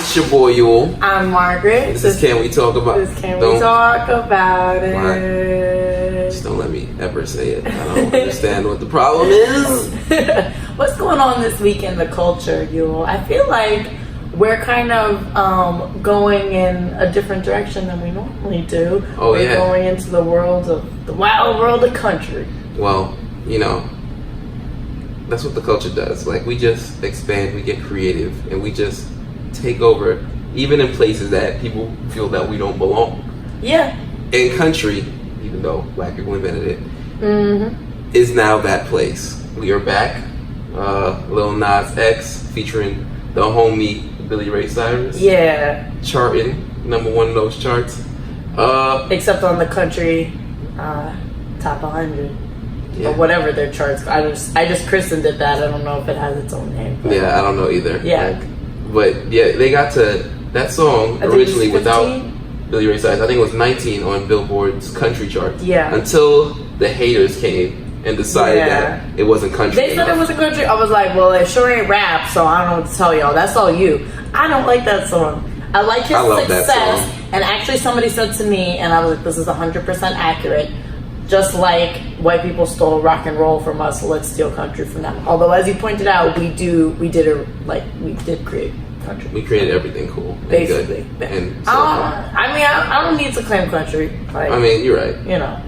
It's your boy Yule. I'm Margaret. This is Can We Talk About It? This Can We Talk About It? Why? Just don't let me ever say it. I don't understand what the problem is. What's going on this week in the culture, Yule? I feel like we're kind of going in a different direction than we normally do. We're going into the wild world of country. Well, you know, that's what the culture does. Like, we just expand, we get creative, and we just take over, even in places that people feel that we don't belong. Yeah. And country, even though black people invented it, is now that place. We are back. Lil Nas X featuring the homie Billy Ray Cyrus. Yeah. Charting #1 in those charts. Except on the country top 100. Yeah. Or whatever their charts. I just christened it that. I don't know if it has its own name. Yeah, I don't know either. Yeah. But yeah, they got to that song originally without Billy Ray Cyrus. I think it was 19 on Billboard's country chart. Yeah. Until the haters came and decided that it wasn't country. They said it wasn't country. I was like, well, it sure ain't rap, so I don't know what to tell y'all. That's all you. I don't like that song. I like his success. And actually somebody said to me, and I was like, this is 100% accurate. Just like white people stole rock and roll from us, let's steal country from them. Although, as you pointed out, we did create country. We created everything cool, and basically. Good. And I don't need to claim country. Like, I mean, you're right. You know,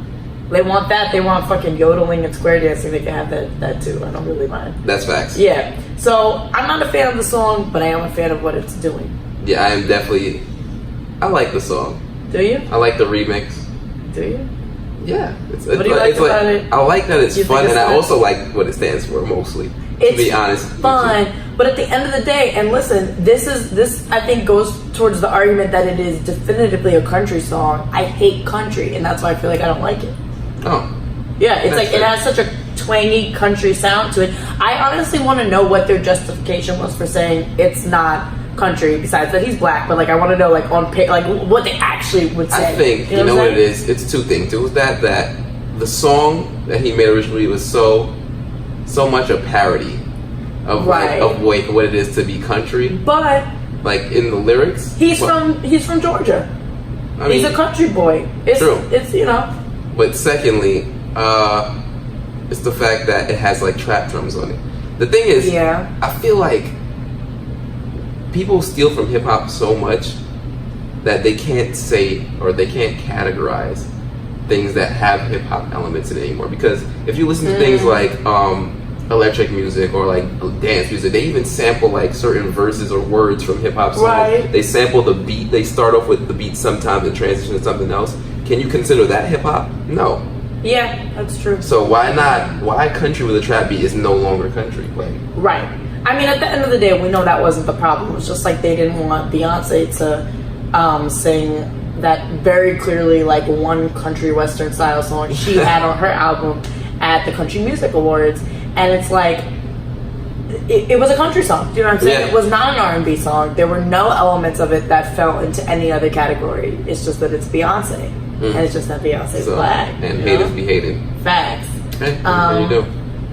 they want that. They want fucking yodeling and square dancing. They can have that too. I don't really mind. That's facts. Yeah. So I'm not a fan of the song, but I am a fan of what it's doing. Yeah, I am definitely. I like the song. Do you? I like the remix. Do you? Yeah. What do you like about it? I like that it's fun, and I also like what it stands for mostly. To be honest, fun. But at the end of the day, and listen, this I think goes towards the argument that it is definitively a country song. I hate country, and that's why I feel like I don't like it. Oh. Yeah, it's like fair. It has such a twangy country sound to it. I honestly want to know what their justification was for saying it's not country, besides that he's black, but like I want to know like on like what they actually would say. I think you know what it is. It's two things. It was that the song that he made originally was so much a parody of of what it is to be country. But like in the lyrics, he's from Georgia. He's a country boy. It's true. It's you know. But secondly, it's the fact that it has like trap drums on it. The thing is, I feel like people steal from hip hop so much that they can't say or they can't categorize things that have hip hop elements in it anymore. Because if you listen to things like electric music or like dance music, they even sample like certain verses or words from hip hop songs. Right. They sample the beat. They start off with the beat sometimes and transition to something else. Can you consider that hip hop? No. Yeah, that's true. So why not? Why country with a trap beat is no longer country? Like, right. I mean, at the end of the day, we know that wasn't the problem. It was just like they didn't want Beyonce to sing that very clearly like one country western style song she had on her album at the Country Music Awards. And it's like, it was a country song. Do you know what I'm saying? Yeah. It was not an R&B song. There were no elements of it that fell into any other category. It's just that it's Beyonce. And it's just that Beyonce's black. And haters be hating. Facts. Hey, what do you do?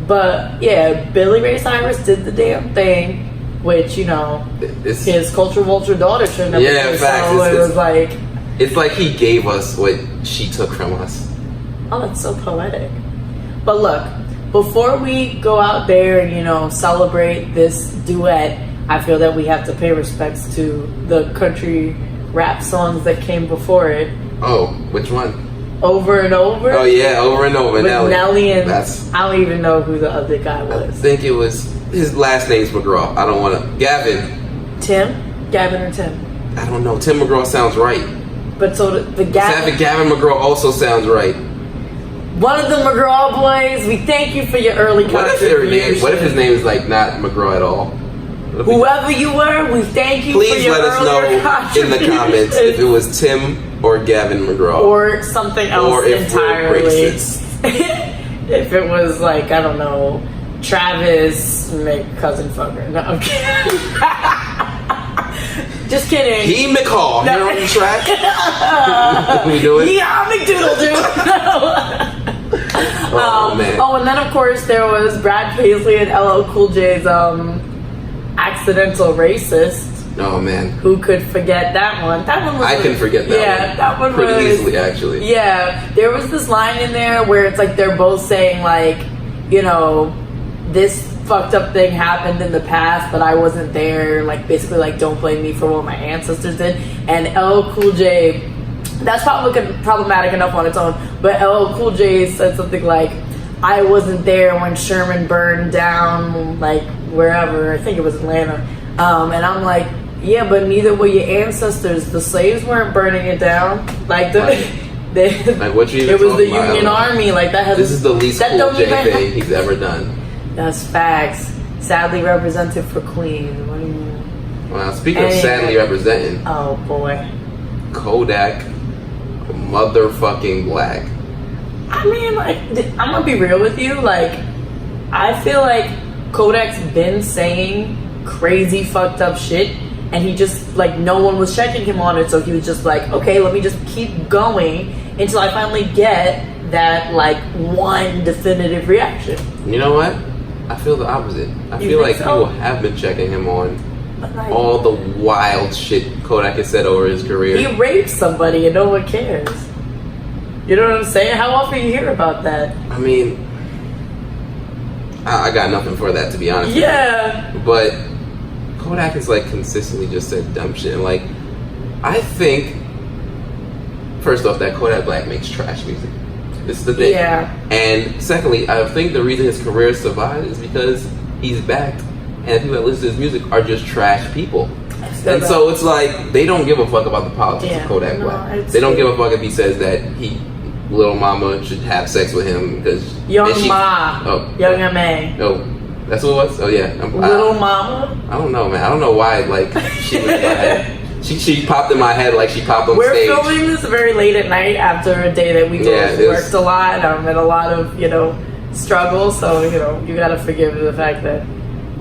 But yeah, Billy Ray Cyrus did the damn thing, which, you know, his culture vulture daughter shouldn't have been. Facts. So it was like, it's like he gave us what she took from us. Oh, that's so poetic. But look, before we go out there and, you know, celebrate this duet, I feel that we have to pay respects to the country rap songs that came before it. Oh, which one? Over and Over. Oh yeah, Over and Over. With Nelly and I don't even know who the other guy was. I think it was his last name's McGraw. I don't want to. Gavin. Gavin or Tim? I don't know. Tim McGraw sounds right. But so the Gavin. Gavin McGraw also sounds right. One of the McGraw boys. We thank you for your early contribution. What if his name is like not McGraw at all? Whoever you were, we thank you for your earlier contribution. Please let us know in the comments if it was Tim or Gavin McGraw. Or something else or if entirely. We're racist. If it was like, I don't know, Travis McCousin Fucker. No, I'm kidding. Just kidding. He McCall. No. You're on the track. We do it? Yeah, McDoodle man. Oh, and then of course there was Brad Paisley and LL Cool J's accidental racist. Oh man, who could forget that one? That one was. I can forget that. Yeah, one. That one pretty was, easily, actually. Yeah, there was this line in there where it's like they're both saying like, you know, this fucked up thing happened in the past, but I wasn't there. Like basically, like don't blame me for what my ancestors did. And LL Cool J, that's probably problematic enough on its own. But LL Cool J said something like, I wasn't there when Sherman burned down like wherever. I think it was Atlanta. And I'm like, yeah, but neither were your ancestors. The slaves weren't burning it down. Like like what you even it was the about? Union Army. Like that has. This is the least Cool J thing he's ever done. That's facts. Sadly represented for Queen. What do you mean? Well, speaking of sadly representing. Oh boy. Kodak, motherfucking Black. I mean, like, I'm gonna be real with you. Like, I feel like Kodak's been saying crazy fucked up shit, and he just like no one was checking him on it, so he was just like, okay, let me just keep going until I finally get that like one definitive reaction. You know what? I feel the opposite. I feel like people have been checking him on like, all the wild shit Kodak has said over his career. He raped somebody and no one cares. You know what I'm saying? How often you hear about that? I mean, I got nothing for that, to be honest. Yeah. With you. But Kodak has like consistently just said dumb shit. And like, I think, first off, that Kodak Black makes trash music. This is the thing. Yeah. And secondly, I think the reason his career survived is because he's backed, and people that listen to his music are just trash people. And so it's like they don't give a fuck about the politics of Kodak Black. They don't give a fuck if he says that Little Mama should have sex with him because Young M.A. Oh, that's what it was. Oh yeah, Little Mama. I don't know, man. I don't know why. Like she was in my head. She popped in my head like she popped on stage. We're filming this very late at night after a day that we both worked a lot and a lot of struggle. So you gotta forgive the fact that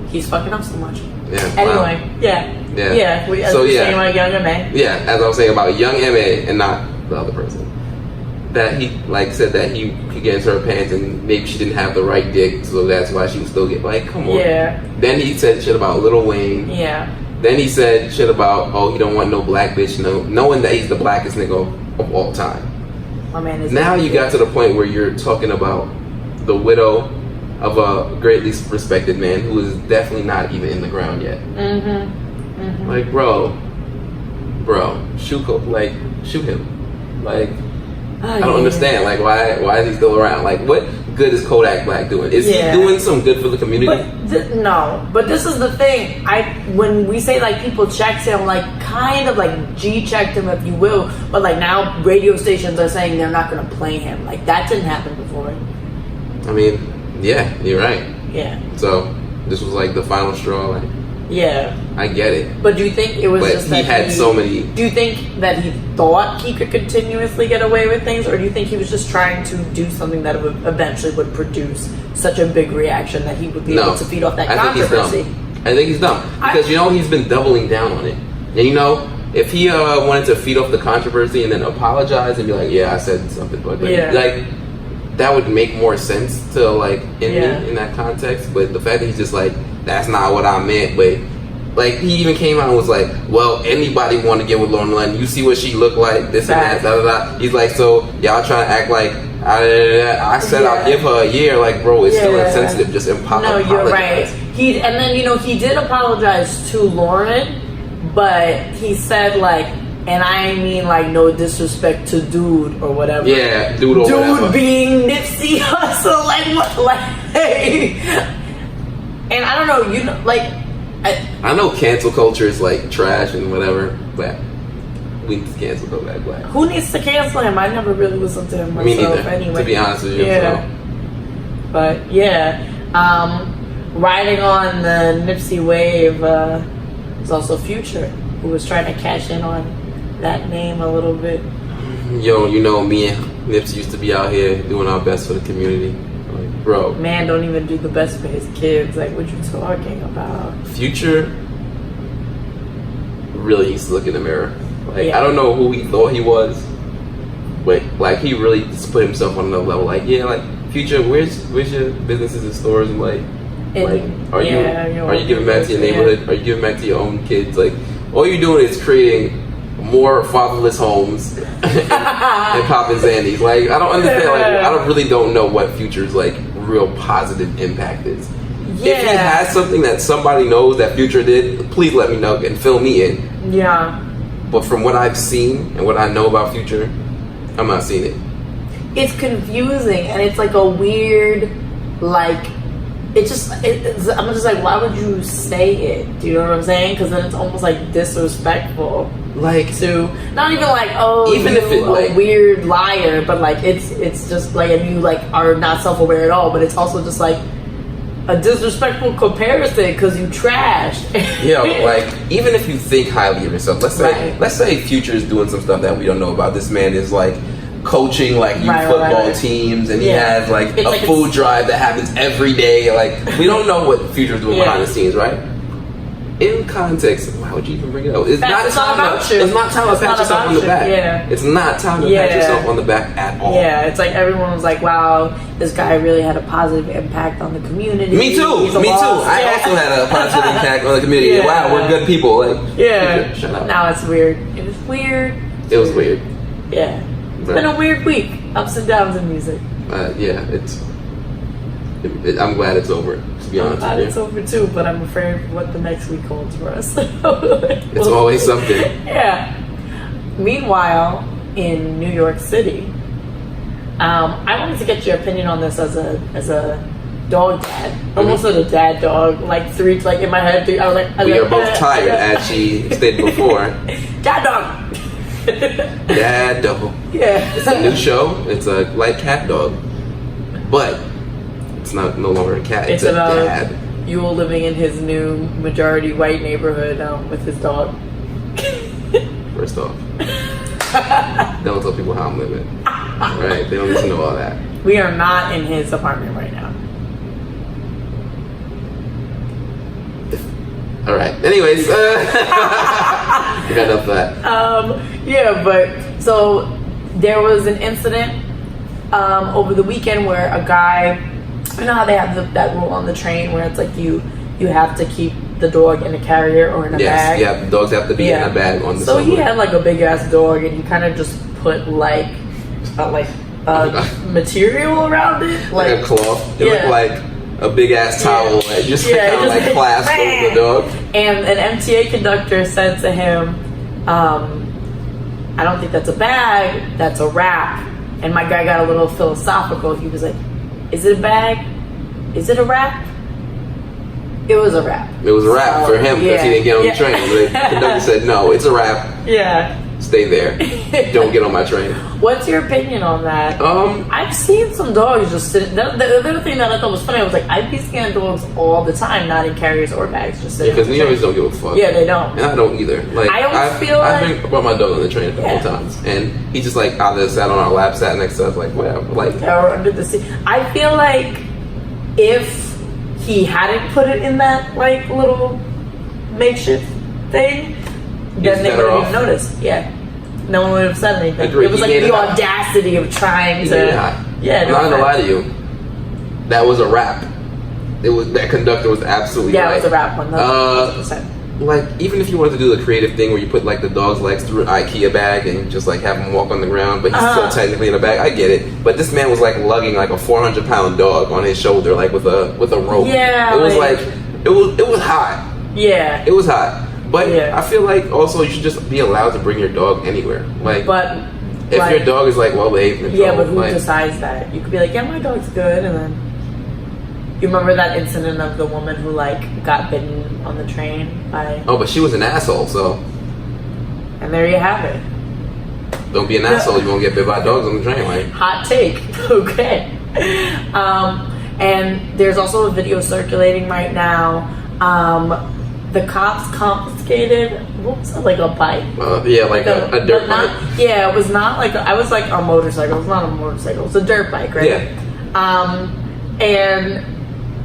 he's fucking up so much. Yeah. Anyway, wow. yeah. We saying about Young M.A. Yeah, as I was saying about Young M.A. and not the other person. That he said that he could get into her pants and maybe she didn't have the right dick, so that's why she would still get come on. Yeah. Then he said shit about Lil Wayne. Yeah. Then he said shit about he don't want no black bitch, knowing that he's the blackest nigga of all time. My man is now you got to the point where you're talking about the widow of a greatly respected man who is definitely not even in the ground yet. Mm-hmm. Mm-hmm. Like, bro, shoot him. Like, I don't understand. Like, why is he still around? Like, what good is Kodak Black doing? Is he doing some good for the community? No. But this is the thing. When we say like people checked him, like kind of like G-checked him, if you will. But like now radio stations are saying they're not going to play him. Like that didn't happen before. I mean, yeah, you're right. Yeah. So this was like the final straw. Like, yeah. I get it. But do you think it was just that he had so many... Do you think that he thought he could continuously get away with things, or do you think he was just trying to do something that eventually would produce such a big reaction that he would be able to feed off that controversy? I think he's dumb. Because he's been doubling down on it. And if he wanted to feed off the controversy and then apologize and be like, yeah, I said something, but like that would make more sense to in that context. But the fact that he's just like, that's not what I meant, but like he even came out and was like, well, anybody want to get with Lauren London, you see what she looked like, this and that, da da da. He's like, so y'all trying to act like I said I'll give her a year. Like, bro, it's still insensitive. Just apologize. No, you're right. He did apologize to Lauren, but he said like, and I mean like no disrespect to dude or whatever. Yeah, dude or whatever. Dude being Nipsey Hussle, like what, like. And I don't know, I know cancel culture is like trash and whatever, but we need to cancel Kodak Black. Who needs to cancel him? I never really listened to him myself. Me neither, anyway. to be honest with you. Yeah. So. But yeah, riding on the Nipsey wave is also Future, who was trying to cash in on that name a little bit. Yo, me and Nipsey used to be out here doing our best for the community. Like, bro. Man don't even do the best for his kids. Like, what you talking about? Future really needs to look in the mirror. Like, I don't know who he thought he was, but like he really just put himself on another level. Like, Future, where's your businesses and stores and are you giving back to your neighborhood? Are you giving back to your own kids? Like, all you're doing is creating more fatherless homes and popping Xannies. Like, I don't understand. Like, I don't know what Future's like real positive impact is. Yeah. If he has something that somebody knows that Future did, please let me know and fill me in. Yeah. But from what I've seen and what I know about Future, I'm not seeing it. It's confusing, and it's like a weird, like, I'm just like, why would you say it? Do you know what I'm saying? Because then it's almost like disrespectful. Like, to not even like, oh, even if it's like a weird liar, but like it's just like, and you like are not self-aware at all, but it's also just like a disrespectful comparison because you trashed. Yeah, like, even if you think highly of yourself, let's say Future is doing some stuff that we don't know about. This man is like coaching like youth football teams, and he has like a food drive that happens every day. Like, we don't know what Future's doing behind the scenes, right? In context, why would you even bring it up? It's not time to pat yourself on the back. Yeah. It's not time to pat yourself on the back at all. Yeah, it's like everyone was like, wow, this guy really had a positive impact on the community. Me too. I also had a positive impact on the community. Yeah. Wow, we're good people. Like, shut up. Now it's weird. It was weird. It was weird. Yeah. It's been a weird week. Ups and downs in music. I'm glad it's over, to be honest with you. I'm glad it's over too, but I'm afraid of what the next week holds for us. It's always something. Yeah. Meanwhile, in New York City, I wanted to get your opinion on this as a dog dad. Almost as a dad dog. Like in my head, I was like... We are both tired, as she stated before. Dad dog! Dad dog. Yeah. It's a new show. It's a light cat dog. But... it's no longer a cat. It's a dad. Yule living in his new majority white neighborhood with his dog. First off, don't tell people how I'm living. Right? They don't need to know all that. We are not in his apartment right now. All right. Anyways, we got enough of that. Yeah, but so there was an incident over the weekend where a guy. You know how they have that rule on the train where it's like you have to keep the dog in a carrier or in a bag? Yeah, the dogs have to be in a bag on the subway. So he had like a big ass dog, and he kind of just put like material around it, like a cloth. It looked like a big ass towel, and just kind of like clasped over the dog. And an MTA conductor said to him, "I don't think that's a bag. That's a wrap." And my guy got a little philosophical. He was like, "Is it a bag? Is it a wrap?" It was a wrap. It was a wrap for him because he didn't get on the train. The conductor said, "No, it's a wrap. Yeah. Stay there. Don't get on my train." What's your opinion on that? I've seen some dogs just sitting. The other thing that I thought was funny, I was like, I be scanning dogs all the time, not in carriers or bags, just sitting. Because New Yorkers don't give a fuck. Yeah, they don't. And I don't either. Like, I've brought my dog on the train a couple times, and he just like either sat on our lap, sat next to us, like whatever, like or under the seat. I feel like if he hadn't put it in that like little makeshift thing, then they would have noticed. Yeah. No one would have said anything. Agreed. It was like the audacity of trying to. Yeah, I'm not gonna lie to you. That was a wrap. It was that conductor was absolutely right. It was a wrap 100%. Like even if you wanted to do the creative thing where you put like the dog's legs through an IKEA bag and just like have him walk on the ground, but he's still technically in a bag. I get it, but this man was like lugging like a 400-pound dog on his shoulder, like with a rope. Yeah, it was like it was hot. Yeah, it was hot. But I feel like also you should just be allowed to bring your dog anywhere. Like, but if your dog is like well behaved, but who decides that? You could be like, yeah, my dog's good, and then you remember that incident of the woman who like got bitten on the train by. Oh, but she was an asshole, so. And there you have it. Don't be an asshole. You won't get bit by dogs on the train, like. Hot take. Okay. And there's also a video circulating right now. The cops confiscated, what was it, like a bike? Like a dirt bike. It was not like, I was like a motorcycle. It's not a motorcycle. It's a dirt bike, right? Yeah. And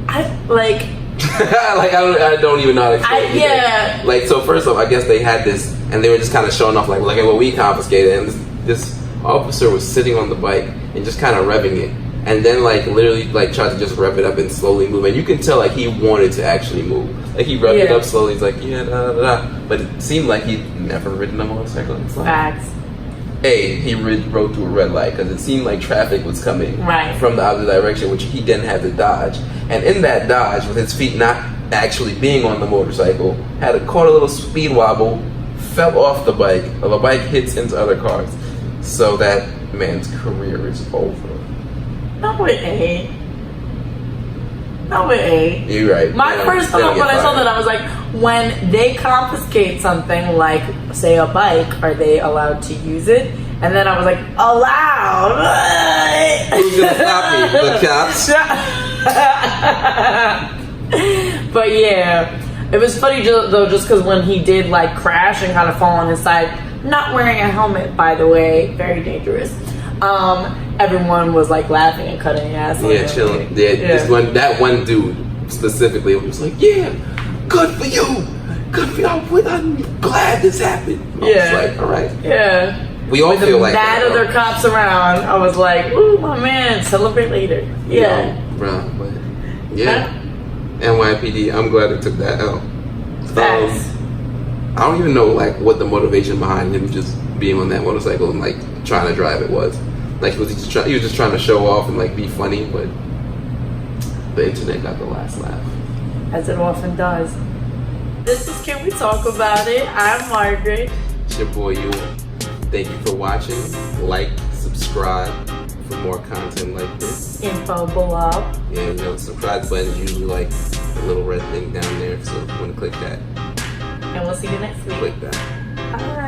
I, like... I don't even know how to explain it. Like, so first off, I guess they had this, and they were just kind of showing off, like, look at what we confiscated. And this officer was sitting on the bike and just kind of revving it. and then like literally like tried to just rev it up and slowly move, and you can tell like he wanted to actually move. Like he revved it up slowly. He's like, yeah, da, da, da. But it seemed like he'd never ridden a motorcycle in his life. Facts. He rode through a red light because it seemed like traffic was coming from the other direction, which he didn't have to dodge. And in that dodge, with his feet not actually being on the motorcycle, caught a little speed wobble, fell off the bike. The bike hits into other cars. So that man's career is over. No, it ain't. No, it ain't. You're right. My first thought when I saw that, I was like, when they confiscate something like, say, a bike, are they allowed to use it? And then I was like, allowed. Who's gonna stop me? The cops? But yeah, it was funny though, just because when he did like crash and kind of fall on his side, not wearing a helmet, by the way, very dangerous. Everyone was like laughing and cutting ass. Yeah, chilling. Yeah. That one dude specifically was like, yeah, good for you. Good for you. I'm glad this happened. I was like, all right. Yeah. We all feel like that. With other cops around, I was like, ooh, my man, celebrate later. Yeah. Bro, but yeah. NYPD, I'm glad it took that out. I don't even know like what the motivation behind him just being on that motorcycle and like trying to drive it was. Like he was just trying to show off and like be funny, but the internet got the last laugh. As it often does. This is Can We Talk About It? I'm Margaret. It's your boy you. Thank you for watching. Like, subscribe for more content like this. Info below. And the subscribe button is usually like a little red thing down there, so if you want to click that. And we'll see you next week. Click that. Bye.